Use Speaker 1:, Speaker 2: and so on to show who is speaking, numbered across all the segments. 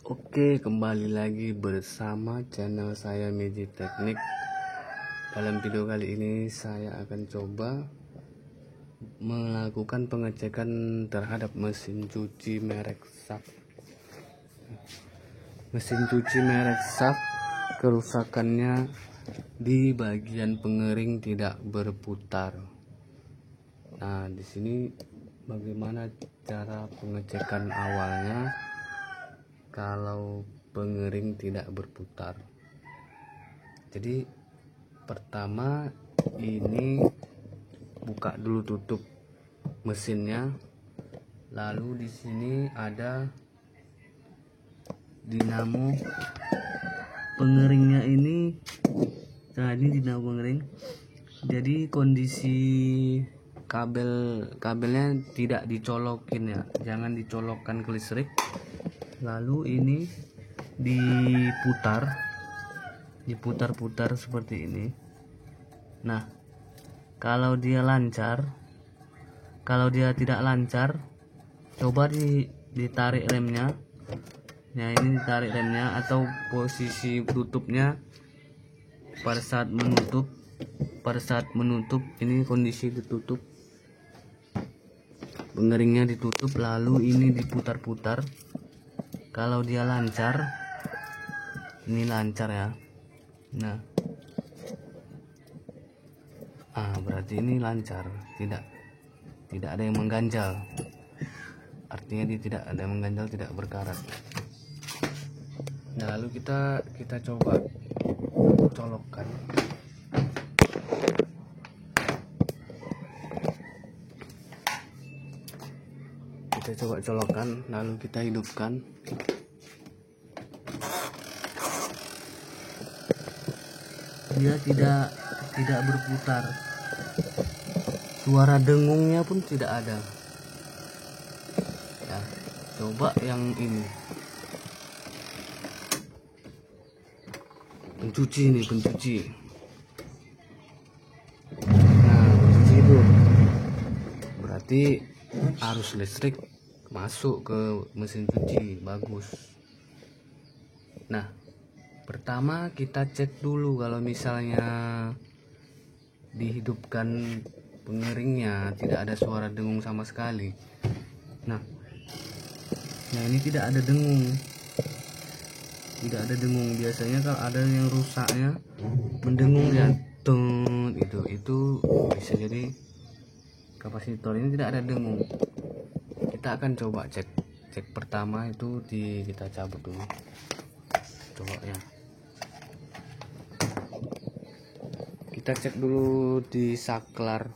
Speaker 1: Oke, kembali lagi bersama channel saya Miji Teknik. Dalam video kali ini saya akan coba melakukan pengecekan terhadap mesin cuci merek SAF. Mesin cuci merek SAF kerusakannya di bagian pengering tidak berputar. Nah, di sini bagaimana cara pengecekan awalnya kalau pengering tidak berputar. Jadi pertama ini buka dulu tutup mesinnya, lalu di sini ada dinamo pengeringnya ini. Nah, ini dinamo pengering. Jadi kondisi kabelnya tidak dicolokin ya, jangan dicolokkan ke listrik. Lalu ini diputar-putar seperti ini. Nah, kalau dia lancar, kalau dia tidak lancar, coba ditarik remnya. Nah, ini ditarik remnya atau posisi tutupnya pada saat menutup ini kondisi ditutup, pengeringnya ditutup, lalu ini diputar-putar. Kalau dia lancar, ini lancar ya. Nah, berarti ini lancar, tidak ada yang mengganjal. Artinya dia tidak ada yang mengganjal, tidak berkarat. Nah, lalu kita coba colokkan. Kita coba colokkan, lalu kita hidupkan. Dia tidak berputar. Suara dengungnya pun tidak ada. Ya, coba yang ini. Pencuci. Nah, pencuci itu berarti arus listrik masuk ke mesin cuci, bagus. Nah, pertama kita cek dulu kalau misalnya dihidupkan pengeringnya tidak ada suara dengung sama sekali. Nah ini tidak ada dengung. Biasanya kalau ada yang rusaknya mendengung ya, itu bisa jadi kapasitor ini tidak ada dengung. Kita akan coba cek pertama itu kita cabut dulu, coba ya. Kita cek dulu di saklar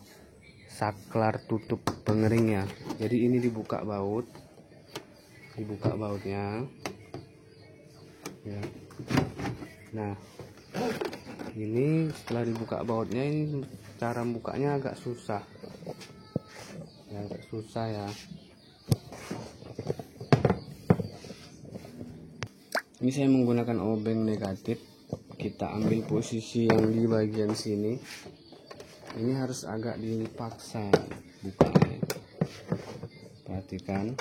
Speaker 1: tutup pengeringnya. Jadi ini dibuka bautnya ya. Nah, ini setelah dibuka bautnya, ini cara bukanya agak susah ya. Ini saya menggunakan obeng negatif. Kita ambil posisi yang di bagian sini. Ini harus agak dipaksa bukanya. Perhatikan.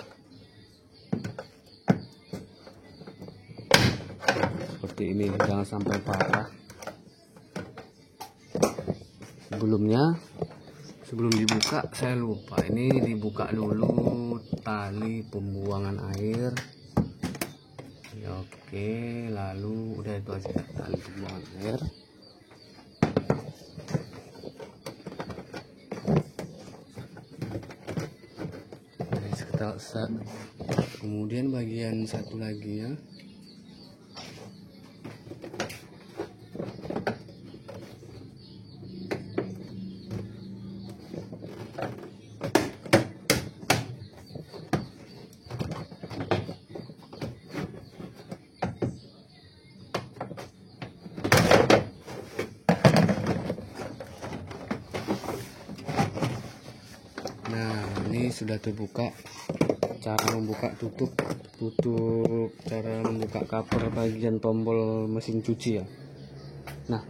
Speaker 1: Seperti ini, jangan sampai patah. Sebelum dibuka saya lupa, ini dibuka dulu tali pembuangan air. Oke, lalu udah itu aja, tali pembuangan air. Kemudian bagian satu lagi ya. Nah, ini sudah terbuka. Cara membuka tutup cara membuka cover bagian tombol mesin cuci ya. Nah,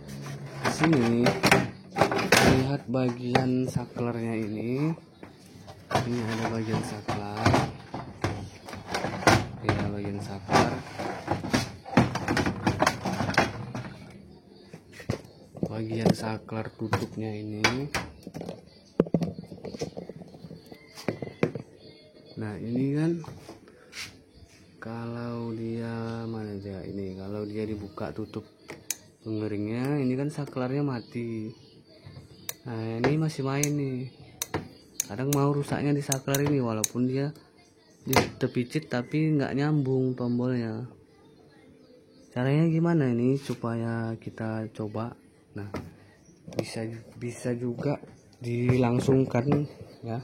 Speaker 1: di sini lihat bagian saklarnya ini ada bagian saklar ya, bagian saklar. bagian saklar tutupnya ini. Nah ini kan kalau dia mana aja ini, kalau dia dibuka tutup pengeringnya ini kan saklarnya mati. Nah ini masih main nih, kadang mau rusaknya di saklar ini walaupun dia dipicit tapi nggak nyambung tombolnya. Caranya gimana ini supaya kita coba? Nah bisa juga dilangsungkan ya.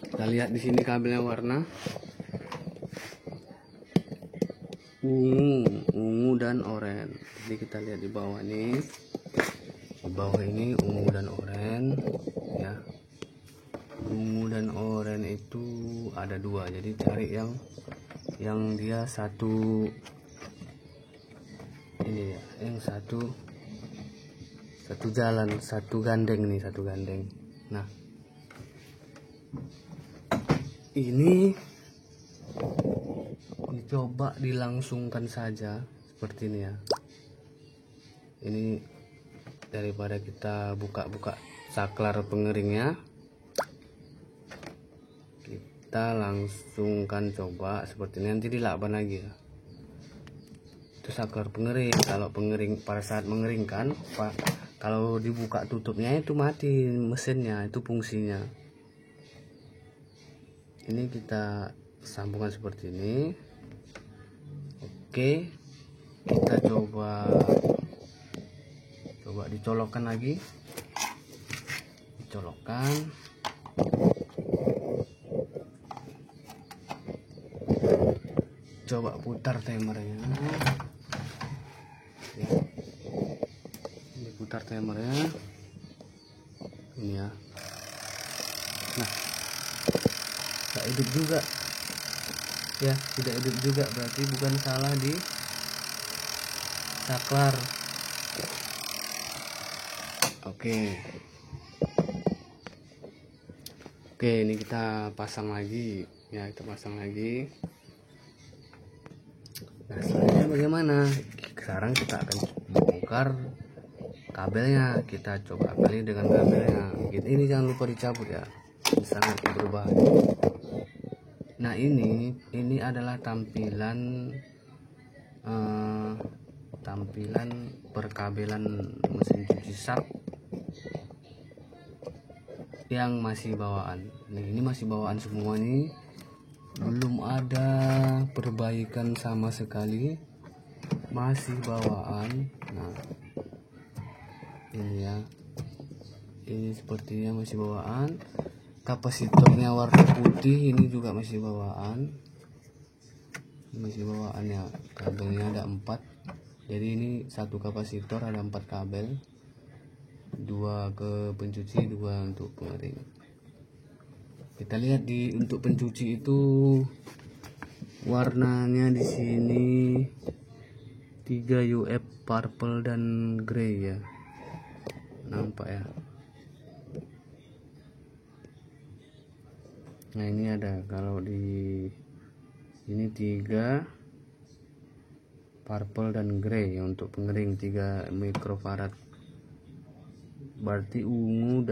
Speaker 1: Kita lihat di sini kabelnya warna ungu dan oranye. Jadi kita lihat di bawah nih, di bawah ini ungu dan oranye ya. Ungu dan oranye itu ada dua, jadi cari yang dia satu ini ya, yang satu jalan, satu gandeng nih, satu gandeng. Nah ini dicoba dilangsungkan saja seperti ini ya. Ini daripada kita buka-buka saklar pengeringnya, kita langsungkan coba seperti ini. Nanti dilakban lagi ya, itu saklar pengering. Kalau pengering pada saat mengeringkan, kalau dibuka tutupnya itu mati mesinnya, itu fungsinya. Ini kita sambungkan seperti ini. Oke, kita coba dicolokkan lagi, dicolokkan. Coba putar timernya ya. Diputar timernya ini ya. Nah tidak hidup juga ya, tidak hidup juga, berarti bukan salah di saklar. Oke, ini kita pasang lagi ya, kita pasang lagi. Nah selanjutnya bagaimana? Sekarang kita akan bongkar kabelnya, kita coba kali dengan kabelnya. Ini jangan lupa dicabut ya, ini sangat berbahaya. Nah ini adalah tampilan perkabelan mesin cuci sak yang masih bawaan. Nah ini masih bawaan semua nih, belum ada perbaikan sama sekali, masih bawaan. Nah ini ya, ini sepertinya masih bawaan. Kapasitornya warna putih ini juga masih bawaan, ya. Kabelnya ada 4, jadi ini satu kapasitor ada 4 kabel, 2 ke pencuci, 2 untuk pengering. Kita lihat untuk pencuci itu warnanya di sini 3 UF, purple dan grey ya, nampak ya. Nah ini ada, kalau di ini 3 purple dan grey ya, untuk pengering 3 mikrofarad, berarti ungu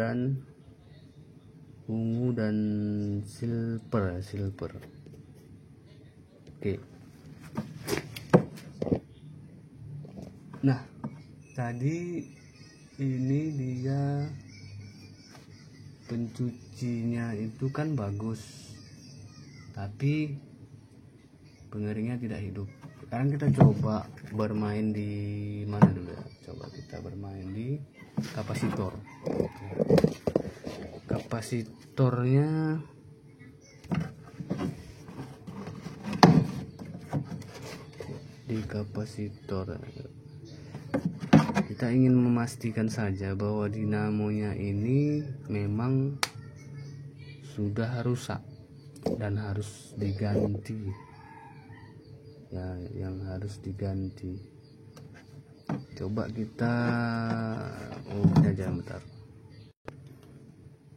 Speaker 1: dan silver. Oke. Nah tadi ini dia pencucinya itu kan bagus, tapi pengeringnya tidak hidup. Sekarang kita coba bermain di mana dulu ya? Coba kita bermain di kapasitor. Kapasitornya di kapasitor kita ingin memastikan saja bahwa dinamonya ini memang sudah rusak dan harus diganti ya, yang harus diganti. Coba kita jangan bentar.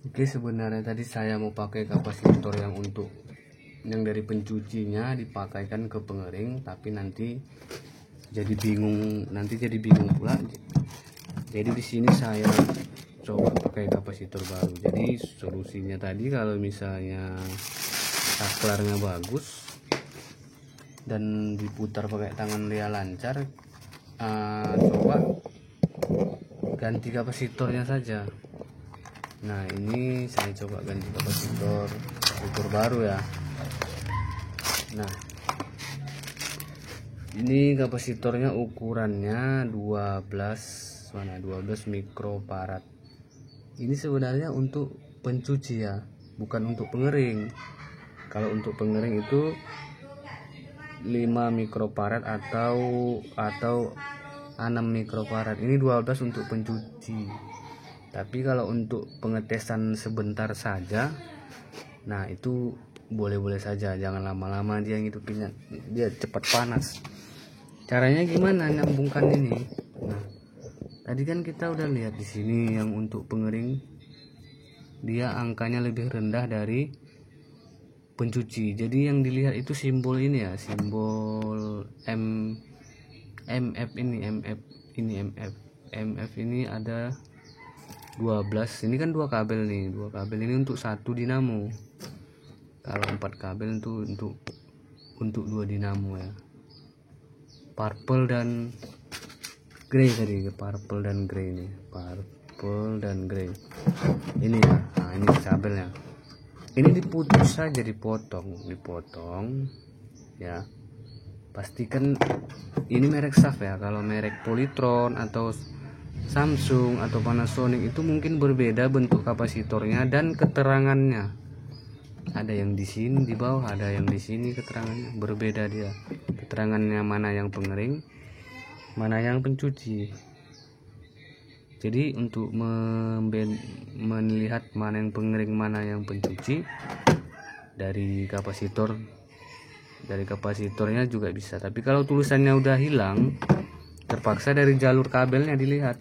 Speaker 1: Oke, sebenarnya tadi saya mau pakai kapasitor yang untuk yang dari pencucinya dipakaikan ke pengering, tapi nanti jadi bingung pula. Jadi di sini saya coba pakai kapasitor baru. Jadi solusinya tadi kalau misalnya saklarnya bagus dan diputar pakai tangan dia lancar, coba ganti kapasitornya saja. Nah, ini saya coba ganti kapasitor baru ya. Nah, ini kapasitornya ukurannya 12 mikrofarad. Ini sebenarnya untuk pencuci ya, bukan untuk pengering. Kalau untuk pengering itu 5 mikrofarad atau 6 mikrofarad. Ini 12 untuk pencuci. Tapi kalau untuk pengetesan sebentar saja, nah itu boleh-boleh saja, jangan lama-lama dia ngidupinnya, dia cepat panas. Caranya gimana nyambungkan ini? Nah, tadi kan kita udah lihat di sini yang untuk pengering dia angkanya lebih rendah dari pencuci. Jadi yang dilihat itu simbol ini ya, simbol MF ini ada 12. Ini kan dua kabel nih, ini untuk satu dinamo. Kalau 4 kabel itu untuk 2 dinamo ya. Purple dan grey tadi, purple dan grey nih, purple dan grey. Ini ya. Nah, ini kabelnya. Ini diputus saja, dipotong ya. Pastikan ini merek SAF ya. Kalau merek Polytron atau Samsung atau Panasonic itu mungkin berbeda bentuk kapasitornya dan keterangannya. Ada yang di sini di bawah, ada yang di sini, keterangannya berbeda dia. Keterangannya mana yang pengering, mana yang pencuci. Jadi untuk melihat mana yang pengering, mana yang pencuci dari kapasitornya juga bisa. Tapi kalau tulisannya udah hilang, terpaksa dari jalur kabelnya dilihat.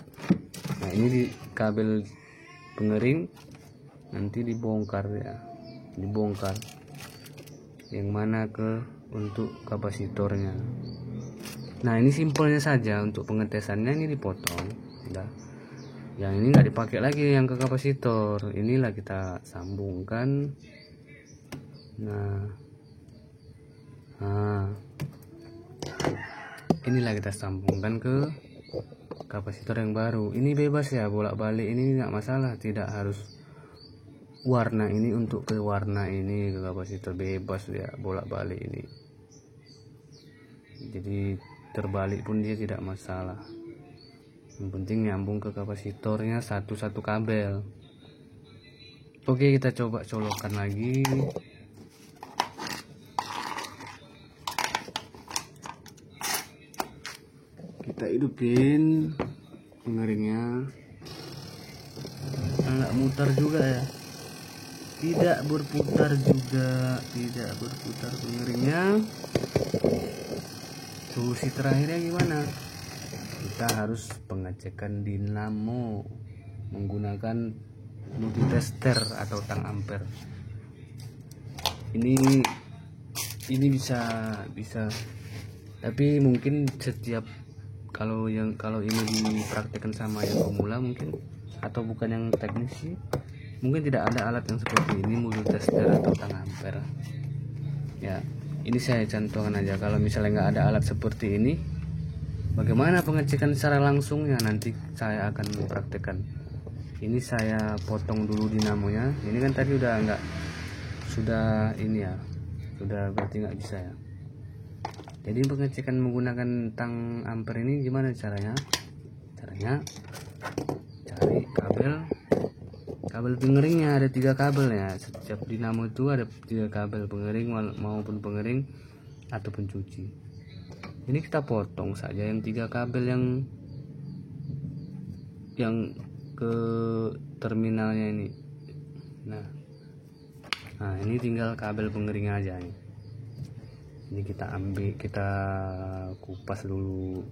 Speaker 1: Nah, ini di kabel pengering nanti dibongkar ya, yang mana untuk kapasitornya. Nah, ini simpelnya saja untuk pengetesannya, ini dipotong udah. Yang ini nggak dipakai lagi yang ke kapasitor, inilah kita sambungkan. Nah, inilah kita sambungkan ke kapasitor yang baru. Ini bebas ya, bolak-balik ini nggak masalah, tidak harus warna ini untuk ke warna ini, ke kapasitor, bebas ya bolak-balik ini. Jadi terbalik pun dia tidak masalah. Yang penting nyambung ke kapasitornya satu kabel. Oke, kita coba colokkan lagi. Kita hidupin pengeringnya. Nggak mutar juga ya, tidak berputar pengeringnya. Solusi terakhirnya gimana? Kita harus pengecekan dinamo menggunakan multitester atau tang ampere. Ini bisa, tapi mungkin setiap kalau ini dipraktekkan sama yang pemula mungkin, atau bukan yang teknisi, mungkin tidak ada alat yang seperti ini, multitester atau tang ampere ya. Ini saya contohkan aja. Kalau misalnya nggak ada alat seperti ini, bagaimana pengecekan secara langsungnya, nanti saya akan mempraktekkan. Ini saya potong dulu dinamonya. Ini kan tadi sudah ini ya, sudah berarti nggak bisa ya. Jadi pengecekan menggunakan tang ampere ini gimana caranya? Cari kabel pengeringnya, ada 3 kabel ya. Setiap dinamo itu ada 3 kabel, pengering maupun pengering atau pencuci. Ini kita potong saja yang 3 kabel yang ke terminalnya ini. Nah, ini tinggal kabel pengering aja nih. Ini kita kupas dulu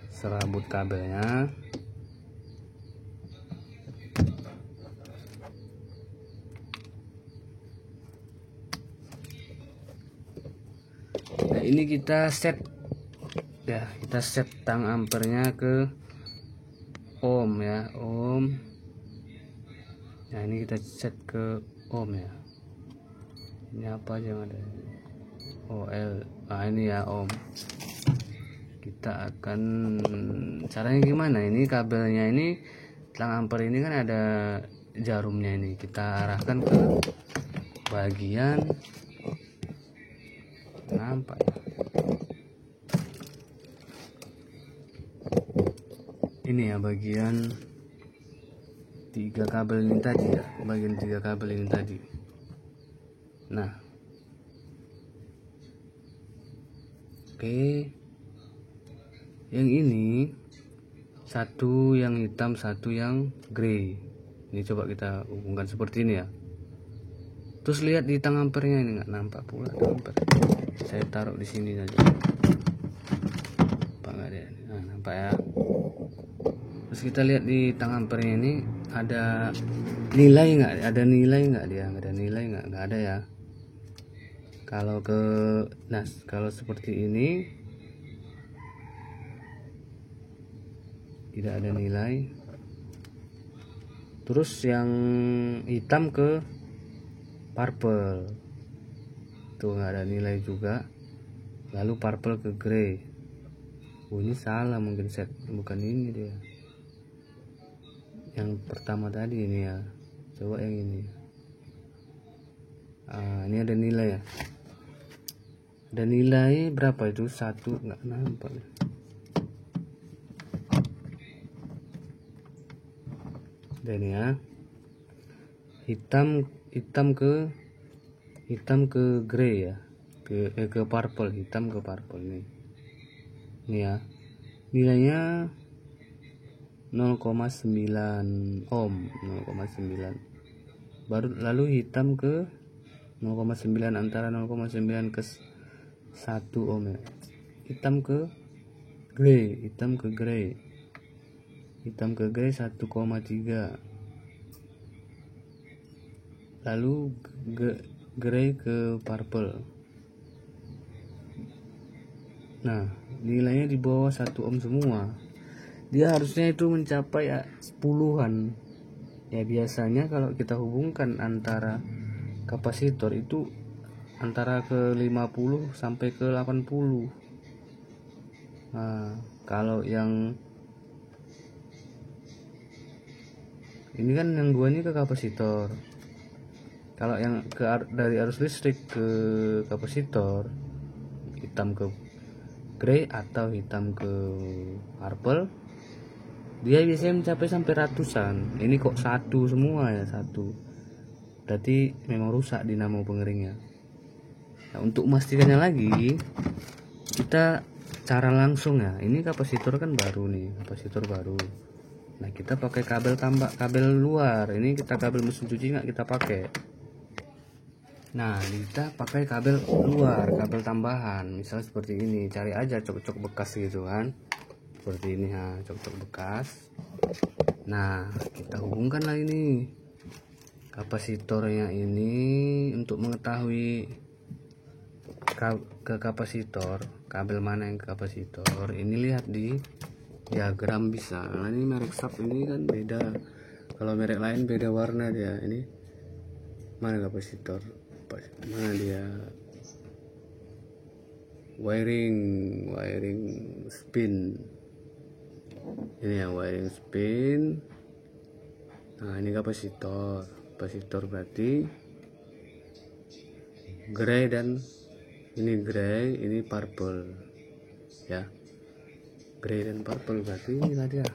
Speaker 1: serabut kabelnya. ini kita set ya, kita set tang ampernya ke ohm ya, ohm. Nah ini kita set ke ohm ya. Ini apa aja yang ada? OL. Nah ini ya ohm. Kita akan caranya gimana? Ini kabelnya ini, tang ampere ini kan ada jarumnya, ini kita arahkan ke bagian, nampak ya? Ini ya bagian 3 kabel ini tadi ya, bagian 3 kabel ini tadi. Nah, oke, yang ini satu yang hitam, satu yang grey. Ini coba kita hubungkan seperti ini ya. Terus lihat di tang ampernya, ini nggak nampak pula tang ampere. Saya taruh di sini saja. Nampak nggak dia? Nah, nampak ya. Terus kita lihat di tang ampernya ini ada nilai nggak? Ada nilai nggak dia? Ada nilai nggak? Nggak ada ya. Kalau kalau seperti ini tidak ada nilai. Terus yang hitam ke purple tuh nggak ada nilai juga. Lalu purple ke grey. Ini salah mungkin set, bukan ini dia. Yang pertama tadi ini ya, coba yang ini. Ini ada nilai ya. Ada nilai berapa itu? 1, nggak nampak. Dan ya, hitam ke grey ya, ke purple, hitam ke purple nih. Ini ya, nilainya 0,9 ohm, 0,9. Baru lalu hitam ke 0,9, antara 0,9 ke 1 ohm ya. Hitam ke grey, hitam ke grey 1,3. Lalu grey ke purple. Nah, nilainya di bawah 1 ohm semua. Dia harusnya itu mencapai ya 10-an. Ya biasanya kalau kita hubungkan antara kapasitor itu antara ke 50 sampai ke 80. Nah, kalau yang ini kan yang 2 ini ke kapasitor. Kalau yang dari arus listrik ke kapasitor, hitam ke grey atau hitam ke purple, dia biasanya mencapai sampai ratusan. Ini kok 1 semua ya, 1. Berarti memang rusak dinamo pengeringnya. Nah, untuk memastikannya lagi, kita cara langsung ya. Ini kapasitor kan baru nih, kapasitor baru. Nah, kita pakai kabel luar. Ini kita kabel mesin cuci nggak kita pakai. Nah, kita pakai kabel luar, kabel tambahan. Misal seperti ini, cari aja cok-cok bekas gitu kan. Seperti ini ya, cok-cok bekas. Nah, kita hubungkan lah ini kapasitornya ini untuk mengetahui ke kapasitor, kabel mana yang ke kapasitor. Ini lihat di diagram bisa. Nah, ini merek Sharp ini kan beda. Kalau merek lain beda warna dia. Ini mana kapasitor? Mana dia? Wiring spin. Ini ya wiring spin. Nah, ini kapasitor berarti grey, dan ini grey, ini purple ya. Grey dan purple berarti ini tadi ya,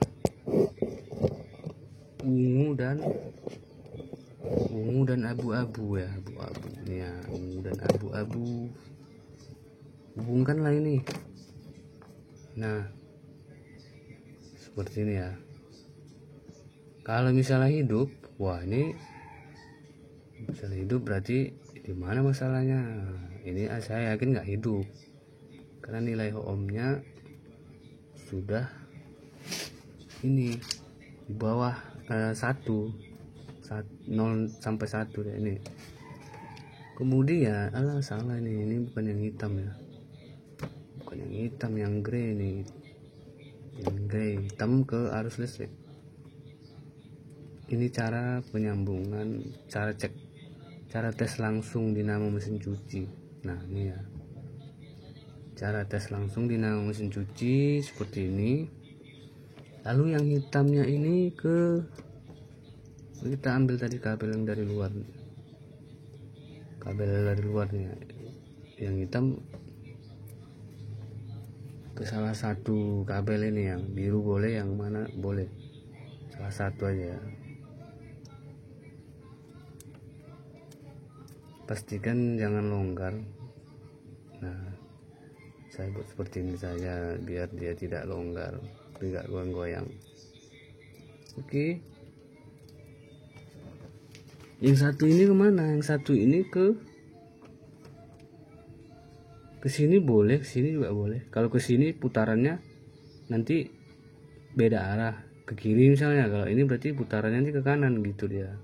Speaker 1: ungu dan abu-abu ya, abu-abu ini ya, ungu dan abu-abu. Hubungkanlah ini. Nah, seperti ini ya. Kalau misalnya hidup, wah ini misalnya hidup berarti di mana masalahnya? Ini saya yakin nggak hidup, karena nilai ohmnya sudah ini di bawah 1, 0 sampai 1 ya ini. Kemudian salah ini bukan yang hitam ya. bukan yang hitam, yang grey nih, yang grey hitam ke arus listrik. Ini cara penyambungan, cara tes langsung dinamo mesin cuci. Nah ini ya, cara tes langsung dinamo mesin cuci seperti ini. Lalu yang hitamnya ini kita ambil tadi kabel yang dari luar, luarnya yang hitam ke salah satu kabel ini, yang biru boleh, yang mana boleh, salah satu aja ya. Pastikan jangan longgar. Nah, saya buat seperti ini saja biar dia tidak longgar, tidak goyang-goyang. Oke. Yang satu ini kemana? Yang satu ini ke sini boleh, ke sini juga boleh. Kalau ke sini putarannya nanti beda arah, ke kiri misalnya. Kalau ini berarti putarannya nanti ke kanan gitu dia.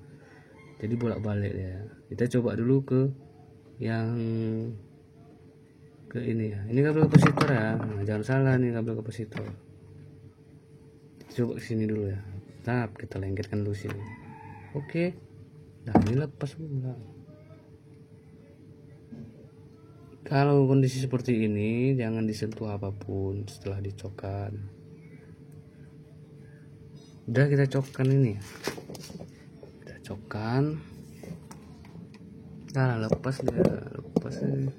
Speaker 1: Jadi bolak-balik ya. Kita coba dulu ke yang ke ini ya. Ini kabel kapasitor ya. Nah, jangan salah nih kabel kapasitor. Coba ke sini dulu ya. Tap, kita lengketkan dulu sini. Oke. Nah, ini lepas pula. Kalau kondisi seperti ini jangan disentuh apapun setelah dicokkan. Udah kita cokkan ini ya. Cokkan, nah lepas dia, lepas ini.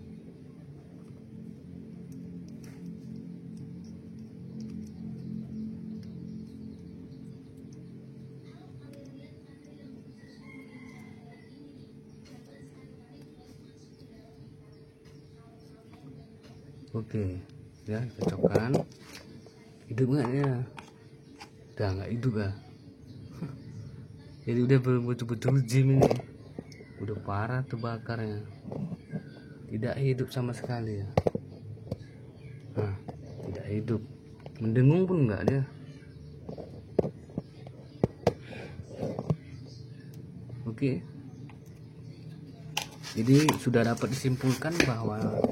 Speaker 1: Oke, ya kita cokkan. Hidup nggak ya? Udah nggak hidup ya. Jadi udah betul-betul jim ini, udah parah terbakarnya, tidak hidup sama sekali ya. Nah, tidak hidup, mendengung pun enggak dia. Oke, jadi sudah dapat disimpulkan bahwa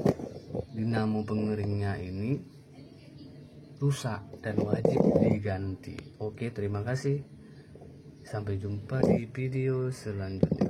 Speaker 1: dinamo pengeringnya ini rusak dan wajib diganti. Oke, terima kasih. Sampai jumpa di video selanjutnya.